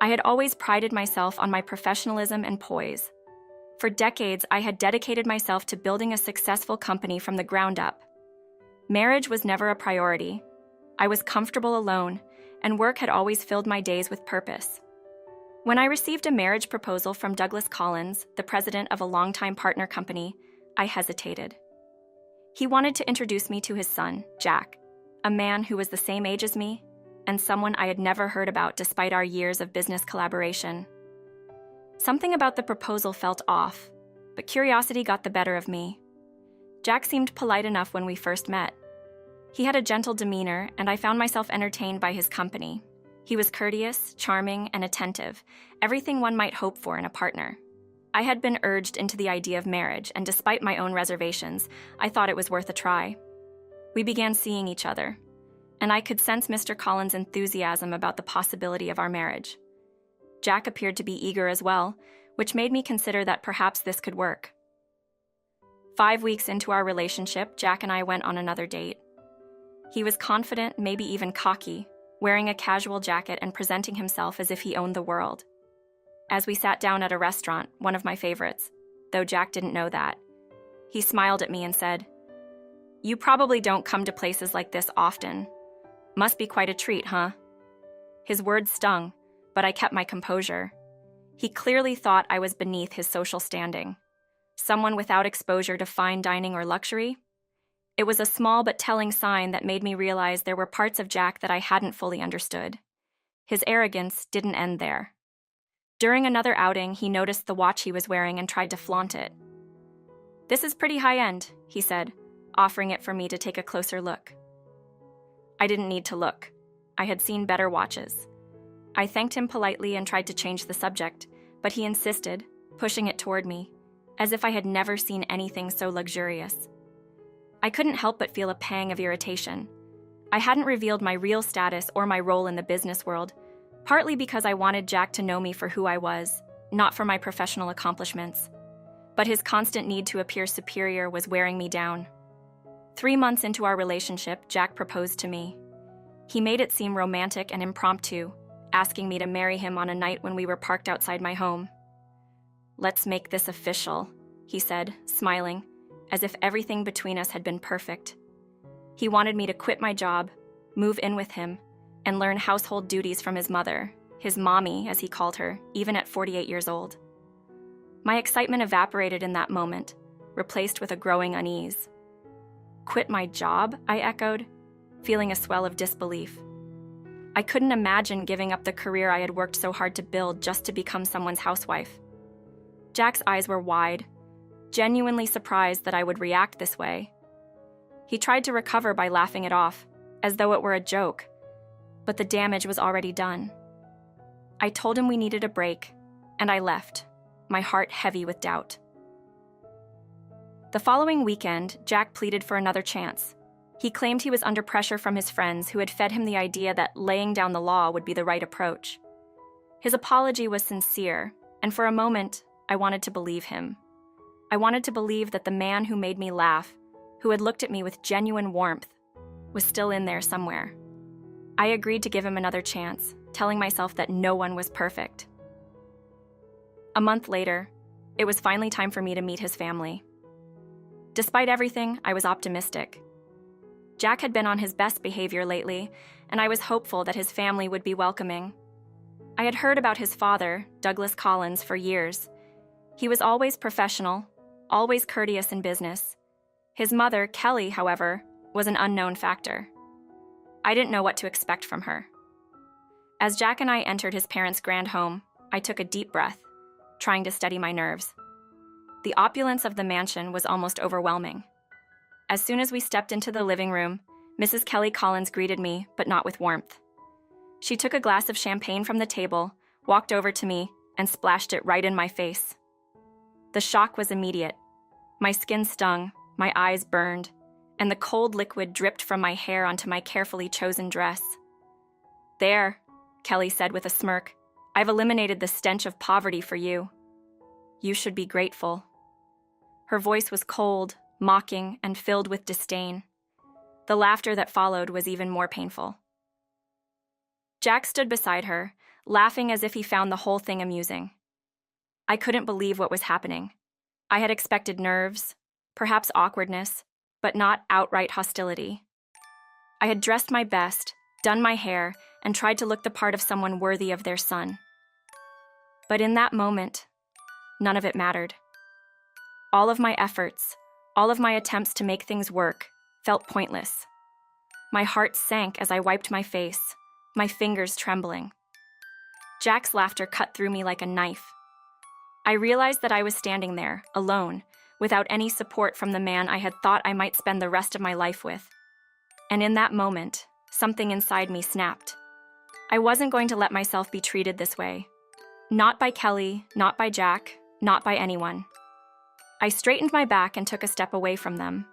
I had always prided myself on my professionalism and poise. For decades, I had dedicated myself to building a successful company from the ground up. Marriage was never a priority. I was comfortable alone, and work had always filled my days with purpose. When I received a marriage proposal from Douglas Collins, the president of a longtime partner company, I hesitated. He wanted to introduce me to his son, Jack, a man who was the same age as me, and someone I had never heard about despite our years of business collaboration. Something about the proposal felt off, but curiosity got the better of me. Jack seemed polite enough when we first met. He had a gentle demeanor, and I found myself entertained by his company. He was courteous, charming, and attentive, everything one might hope for in a partner. I had been urged into the idea of marriage, and despite my own reservations, I thought it was worth a try. We began seeing each other, and I could sense Mr. Collins' enthusiasm about the possibility of our marriage. Jack appeared to be eager as well, which made me consider that perhaps this could work. 5 weeks into our relationship, Jack and I went on another date. He was confident, maybe even cocky, wearing a casual jacket and presenting himself as if he owned the world. As we sat down at a restaurant, one of my favorites, though Jack didn't know that, he smiled at me and said, "You probably don't come to places like this often. Must be quite a treat, huh?" His words stung, but I kept my composure. He clearly thought I was beneath his social standing. Someone without exposure to fine dining or luxury? It was a small but telling sign that made me realize there were parts of Jack that I hadn't fully understood. His arrogance didn't end there. During another outing, he noticed the watch he was wearing and tried to flaunt it. "This is pretty high-end," he said, offering it for me to take a closer look. I didn't need to look. I had seen better watches. I thanked him politely and tried to change the subject, but he insisted, pushing it toward me, as if I had never seen anything so luxurious. I couldn't help but feel a pang of irritation. I hadn't revealed my real status or my role in the business world, partly because I wanted Jack to know me for who I was, not for my professional accomplishments. But his constant need to appear superior was wearing me down. 3 months into our relationship, Jack proposed to me. He made it seem romantic and impromptu, asking me to marry him on a night when we were parked outside my home. "Let's make this official," he said, smiling, as if everything between us had been perfect. He wanted me to quit my job, move in with him, and learn household duties from his mother, his mommy, as he called her, even at 48 years old. My excitement evaporated in that moment, replaced with a growing unease. "Quit my job?" I echoed, feeling a swell of disbelief. I couldn't imagine giving up the career I had worked so hard to build just to become someone's housewife. Jack's eyes were wide, genuinely surprised that I would react this way. He tried to recover by laughing it off, as though it were a joke, but the damage was already done. I told him we needed a break, and I left, my heart heavy with doubt. The following weekend, Jack pleaded for another chance. He claimed he was under pressure from his friends who had fed him the idea that laying down the law would be the right approach. His apology was sincere, and for a moment, I wanted to believe him. I wanted to believe that the man who made me laugh, who had looked at me with genuine warmth, was still in there somewhere. I agreed to give him another chance, telling myself that no one was perfect. A month later, it was finally time for me to meet his family. Despite everything, I was optimistic. Jack had been on his best behavior lately, and I was hopeful that his family would be welcoming. I had heard about his father, Douglas Collins, for years. He was always professional, always courteous in business. His mother, Kelly, however, was an unknown factor. I didn't know what to expect from her. As Jack and I entered his parents' grand home, I took a deep breath, trying to steady my nerves. The opulence of the mansion was almost overwhelming. As soon as we stepped into the living room, Mrs. Kelly Collins greeted me, but not with warmth. She took a glass of champagne from the table, walked over to me, and splashed it right in my face. The shock was immediate. My skin stung, my eyes burned, and the cold liquid dripped from my hair onto my carefully chosen dress. "There," Kelly said with a smirk, "I've eliminated the stench of poverty for you. You should be grateful." Her voice was cold, mocking, and filled with disdain. The laughter that followed was even more painful. Jack stood beside her, laughing as if he found the whole thing amusing. I couldn't believe what was happening. I had expected nerves, perhaps awkwardness, but not outright hostility. I had dressed my best, done my hair, and tried to look the part of someone worthy of their son. But in that moment, none of it mattered. All of my efforts, all of my attempts to make things work, felt pointless. My heart sank as I wiped my face, my fingers trembling. Jack's laughter cut through me like a knife. I realized that I was standing there, alone, without any support from the man I had thought I might spend the rest of my life with. And in that moment, something inside me snapped. I wasn't going to let myself be treated this way. Not by Kelly, not by Jack, not by anyone. I straightened my back and took a step away from them.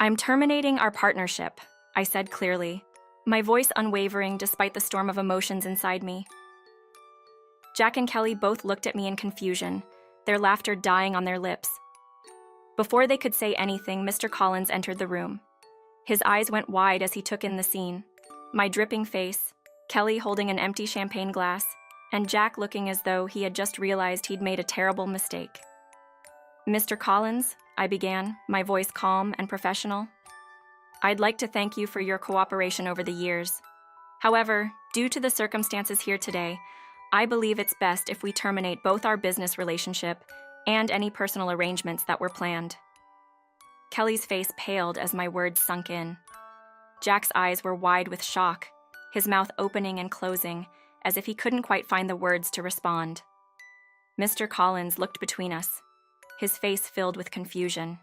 "I'm terminating our partnership," I said clearly, my voice unwavering despite the storm of emotions inside me. Jack and Kelly both looked at me in confusion, their laughter dying on their lips. Before they could say anything, Mr. Collins entered the room. His eyes went wide as he took in the scene. My dripping face, Kelly holding an empty champagne glass, and Jack looking as though he had just realized he'd made a terrible mistake. "Mr. Collins," I began, my voice calm and professional, "I'd like to thank you for your cooperation over the years. However, due to the circumstances here today, I believe it's best if we terminate both our business relationship and any personal arrangements that were planned." Kelly's face paled as my words sunk in. Jack's eyes were wide with shock, his mouth opening and closing, as if he couldn't quite find the words to respond. Mr. Collins looked between us, his face filled with confusion.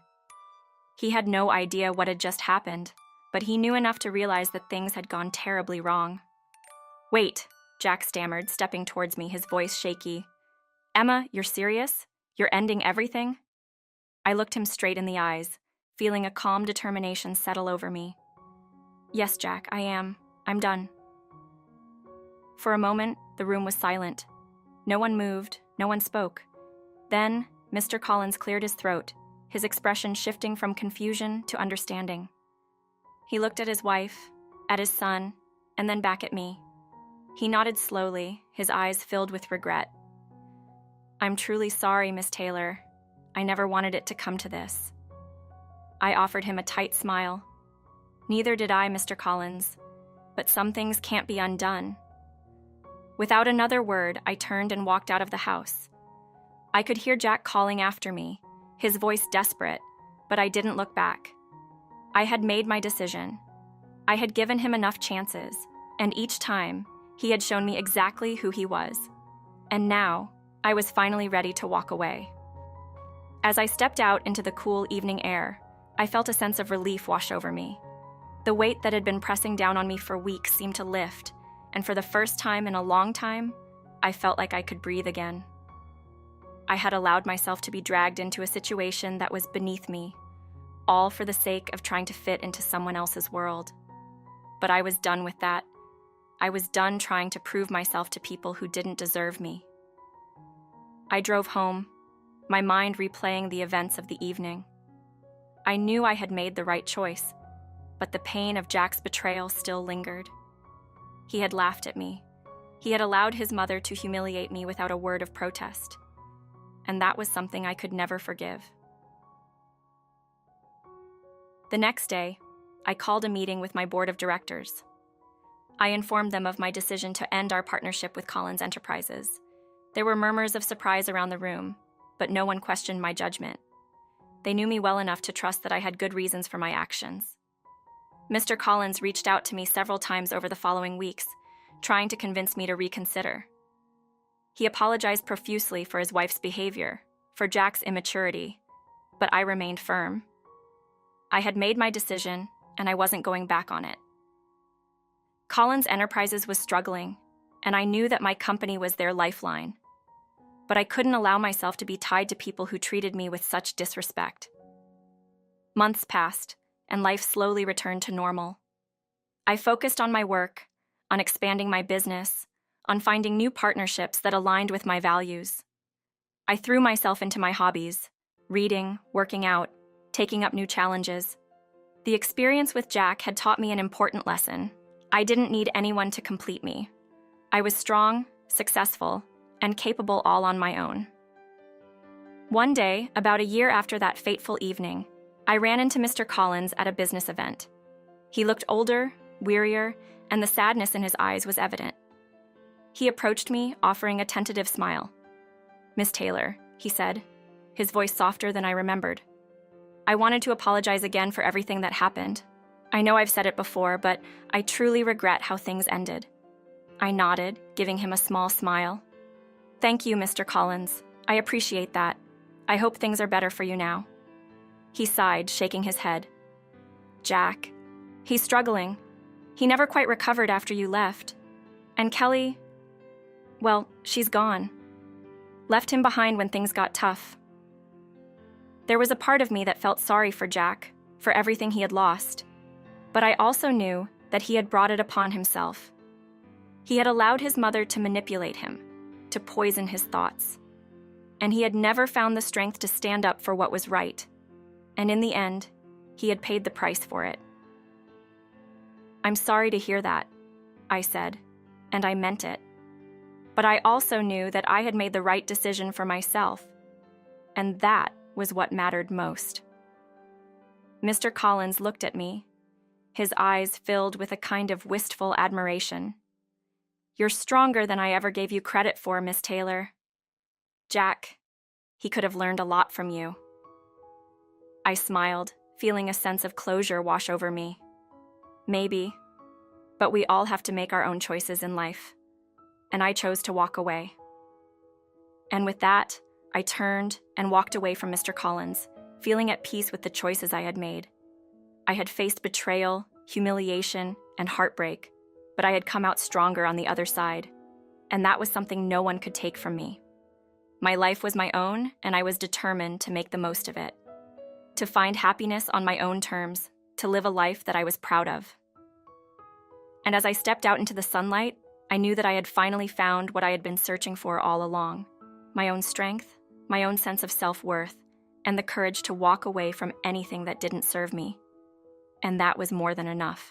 He had no idea what had just happened, but he knew enough to realize that things had gone terribly wrong. "Wait," Jack stammered, stepping towards me, his voice shaky. "Emma, you're serious? You're ending everything?" I looked him straight in the eyes, feeling a calm determination settle over me. "Yes, Jack, I am. I'm done." For a moment, the room was silent. No one moved, no one spoke. Then, Mr. Collins cleared his throat, his expression shifting from confusion to understanding. He looked at his wife, at his son, and then back at me. He nodded slowly, his eyes filled with regret. "I'm truly sorry, Miss Taylor. I never wanted it to come to this." I offered him a tight smile. "Neither did I, Mr. Collins, but some things can't be undone." Without another word, I turned and walked out of the house. I could hear Jack calling after me, his voice desperate, but I didn't look back. I had made my decision. I had given him enough chances, and each time, he had shown me exactly who he was. And now, I was finally ready to walk away. As I stepped out into the cool evening air, I felt a sense of relief wash over me. The weight that had been pressing down on me for weeks seemed to lift, and for the first time in a long time, I felt like I could breathe again. I had allowed myself to be dragged into a situation that was beneath me, all for the sake of trying to fit into someone else's world. But I was done with that. I was done trying to prove myself to people who didn't deserve me. I drove home, my mind replaying the events of the evening. I knew I had made the right choice, but the pain of Jack's betrayal still lingered. He had laughed at me. He had allowed his mother to humiliate me without a word of protest. And that was something I could never forgive. The next day, I called a meeting with my board of directors. I informed them of my decision to end our partnership with Collins Enterprises. There were murmurs of surprise around the room, but no one questioned my judgment. They knew me well enough to trust that I had good reasons for my actions. Mr. Collins reached out to me several times over the following weeks, trying to convince me to reconsider. He apologized profusely for his wife's behavior, for Jack's immaturity, but I remained firm. I had made my decision, and I wasn't going back on it. Collins Enterprises was struggling, and I knew that my company was their lifeline. But I couldn't allow myself to be tied to people who treated me with such disrespect. Months passed, and life slowly returned to normal. I focused on my work, on expanding my business, on finding new partnerships that aligned with my values. I threw myself into my hobbies, reading, working out, taking up new challenges. The experience with Jack had taught me an important lesson. I didn't need anyone to complete me. I was strong, successful, and capable all on my own. One day, about a year after that fateful evening, I ran into Mr. Collins at a business event. He looked older, wearier, and the sadness in his eyes was evident. He approached me, offering a tentative smile. "Miss Taylor," he said, his voice softer than I remembered. "I wanted to apologize again for everything that happened. I know I've said it before, but I truly regret how things ended." I nodded, giving him a small smile. "Thank you, Mr. Collins. I appreciate that. I hope things are better for you now." He sighed, shaking his head. "Jack, he's struggling. He never quite recovered after you left. And Kelly, well, she's gone. Left him behind when things got tough." There was a part of me that felt sorry for Jack, for everything he had lost. But I also knew that he had brought it upon himself. He had allowed his mother to manipulate him, to poison his thoughts. And he had never found the strength to stand up for what was right. And in the end, he had paid the price for it. "I'm sorry to hear that," I said, and I meant it. But I also knew that I had made the right decision for myself, and that was what mattered most. Mr. Collins looked at me, his eyes filled with a kind of wistful admiration. "You're stronger than I ever gave you credit for, Miss Taylor. Jack, he could have learned a lot from you." I smiled, feeling a sense of closure wash over me. Maybe, but we all have to make our own choices in life, and I chose to walk away. And with that, I turned and walked away from Mr. Collins, feeling at peace with the choices I had made. I had faced betrayal, humiliation, and heartbreak, but I had come out stronger on the other side, and that was something no one could take from me. My life was my own, and I was determined to make the most of it, to find happiness on my own terms, to live a life that I was proud of. And as I stepped out into the sunlight, I knew that I had finally found what I had been searching for all along: my own strength, my own sense of self-worth, and the courage to walk away from anything that didn't serve me. And that was more than enough.